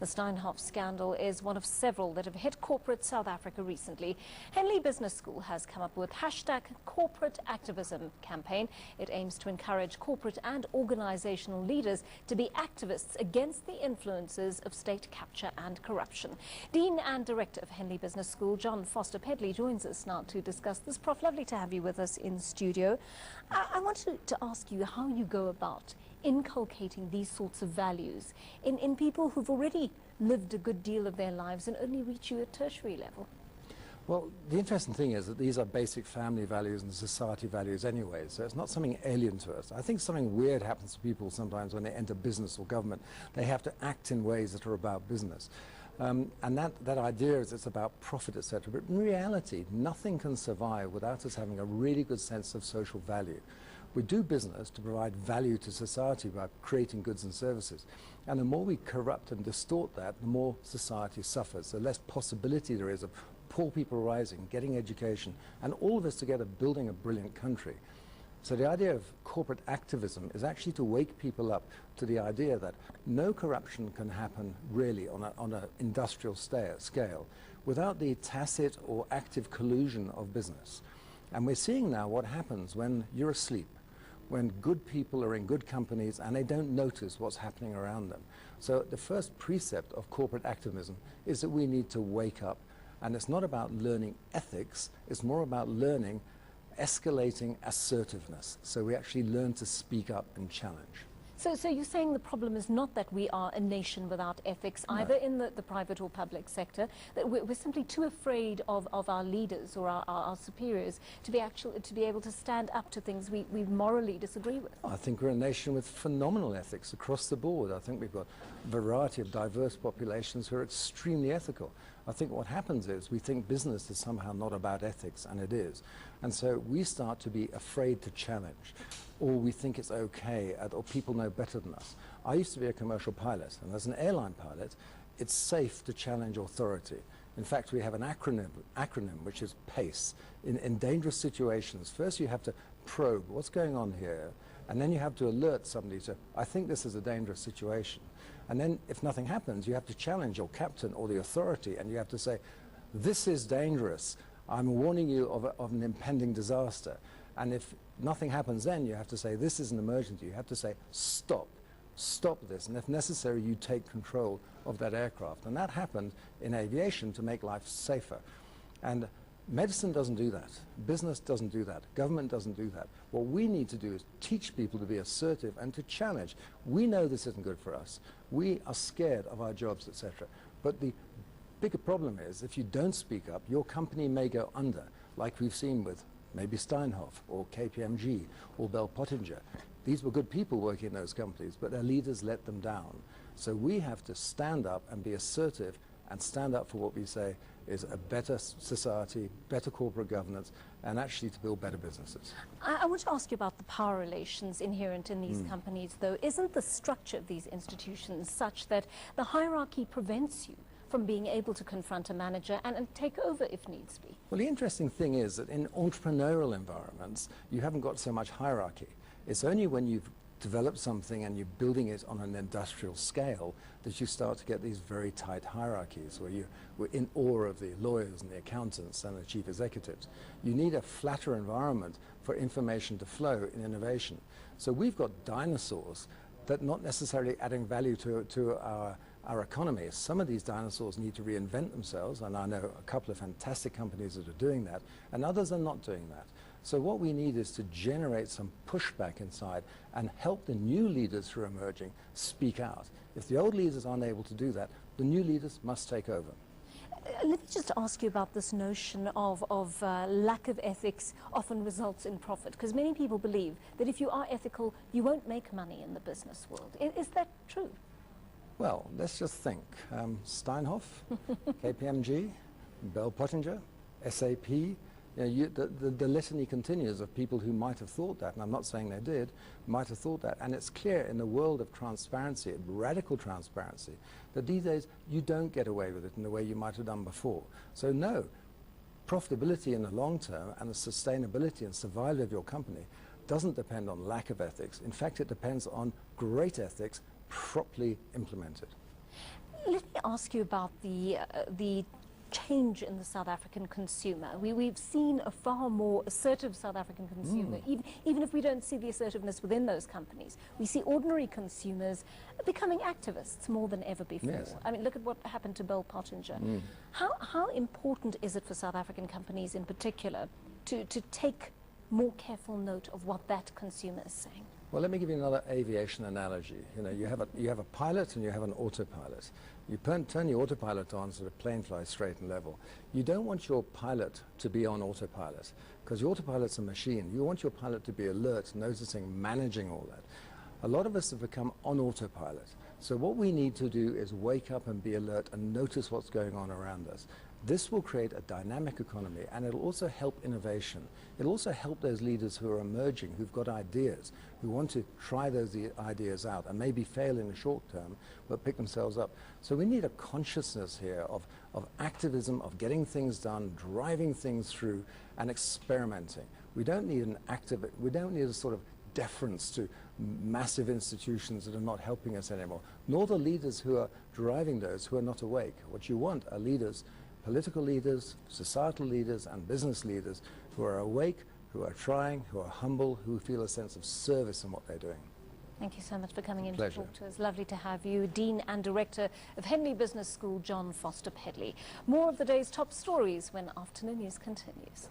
The Steinhoff scandal is one of several that have hit corporate South Africa recently. Henley Business School has come up with #Corporate Activism campaign. It aims to encourage corporate and organizational leaders to be activists against the influences of state capture and corruption. Dean and Director of Henley Business School, Jon Foster-Pedley, joins us now to discuss this. Prof, lovely to have you with us in studio. I wanted to ask you how you go about inculcating these sorts of values in people who've already lived a good deal of their lives and only reach you at tertiary level. Well, the interesting thing is that these are basic family values and society values anyway, so it's not something alien to us. I think something weird happens to people sometimes when they enter business or government. They have to act in ways that are about business. And that idea is it's about profit, etc. But in reality, nothing can survive without us having a really good sense of social value. We do business to provide value to society by creating goods and services. And the more we corrupt and distort that, the more society suffers. The less possibility there is of poor people rising, getting education, and all of us together building a brilliant country. So the idea of corporate activism is actually to wake people up to the idea that no corruption can happen really on an industrial scale without the tacit or active collusion of business. And we're seeing now what happens when you're asleep, when good people are in good companies and they don't notice what's happening around them. So the first precept of corporate activism is that we need to wake up. And it's not about learning ethics, it's more about learning escalating assertiveness. So we actually learn to speak up and challenge. So you're saying the problem is not that we are a nation without ethics, either in the private or public sector, that we're simply too afraid of our leaders or our superiors to be able to stand up to things we morally disagree with? I think we're a nation with phenomenal ethics across the board. I think we've got a variety of diverse populations who are extremely ethical. I think what happens is we think business is somehow not about ethics, and it is. And so we start to be afraid to challenge, or we think it's okay, or people know better than us. I used to be a commercial pilot, and as an airline pilot, it's safe to challenge authority. In fact, we have an acronym which is PACE. In dangerous situations, first you have to probe what's going on here, and then you have to alert somebody to, I think this is a dangerous situation. And then if nothing happens, you have to challenge your captain or the authority, and you have to say, this is dangerous. I'm warning you of an impending disaster. And if nothing happens then, you have to say, this is an emergency. You have to say, stop this. And if necessary, you take control of that aircraft. And that happened in aviation to make life safer. And medicine doesn't do that. Business doesn't do that. Government doesn't do that. What we need to do is teach people to be assertive and to challenge. We know this isn't good for us. We are scared of our jobs, etc. But the bigger problem is if you don't speak up, your company may go under, like we've seen with maybe Steinhoff or KPMG or Bell Pottinger. These were good people working in those companies, but their leaders let them down. So we have to stand up and be assertive and stand up for what we say is a better society, better corporate governance, and actually to build better businesses. I want to ask you about the power relations inherent in these companies, though. Isn't the structure of these institutions such that the hierarchy prevents you from being able to confront a manager and take over if needs be? Well, the interesting thing is that in entrepreneurial environments, you haven't got so much hierarchy. It's only when you've developed something and you're building it on an industrial scale that you start to get these very tight hierarchies where we're in awe of the lawyers and the accountants and the chief executives. You need a flatter environment for information to flow in innovation. So we've got dinosaurs that not necessarily adding value to our economy. Some of these dinosaurs need to reinvent themselves, and I know a couple of fantastic companies that are doing that, and others are not doing that. So what we need is to generate some pushback inside and help the new leaders who are emerging speak out. If the old leaders aren't able to do that, the new leaders must take over. Let me just ask you about this notion of lack of ethics often results in profit, because many people believe that if you are ethical, you won't make money in the business world. Is that true? Well, let's just think. Steinhoff, KPMG, Bell Pottinger, SAP, the litany continues of people who might have thought that, and I'm not saying they did, might have thought that. And it's clear in the world of transparency, radical transparency, that these days you don't get away with it in the way you might have done before. So no, profitability in the long term and the sustainability and survival of your company doesn't depend on lack of ethics. In fact, it depends on great ethics properly implemented. Let me ask you about the change in the South African consumer. We've seen a far more assertive South African consumer, even if we don't see the assertiveness within those companies. We see ordinary consumers becoming activists more than ever before. Yes. I mean, look at what happened to Bill Pottinger. How important is it for South African companies in particular to take more careful note of what that consumer is saying? Well, let me give you another aviation analogy. You know, you have a pilot and you have an autopilot. You turn your autopilot on so the plane flies straight and level. You don't want your pilot to be on autopilot, because your autopilot's a machine. You want your pilot to be alert, noticing, managing all that. A lot of us have become on autopilot. So what we need to do is wake up and be alert and notice what's going on around us. This will create a dynamic economy, and it'll also help innovation. It'll also help those leaders who are emerging, who've got ideas, who want to try those ideas out and maybe fail in the short term, but pick themselves up. So we need a consciousness here of activism, of getting things done, driving things through, and experimenting. We don't need we don't need a sort of deference to massive institutions that are not helping us anymore, nor the leaders who are driving those who are not awake. What you want are leaders, political leaders, societal leaders, and business leaders who are awake, who are trying, who are humble, who feel a sense of service in what they're doing. Thank you so much for coming in Pleasure. to talk to us. Lovely to have you. Dean and Director of Henley Business School, Jon Foster-Pedley. More of the day's top stories when Afternoon News continues.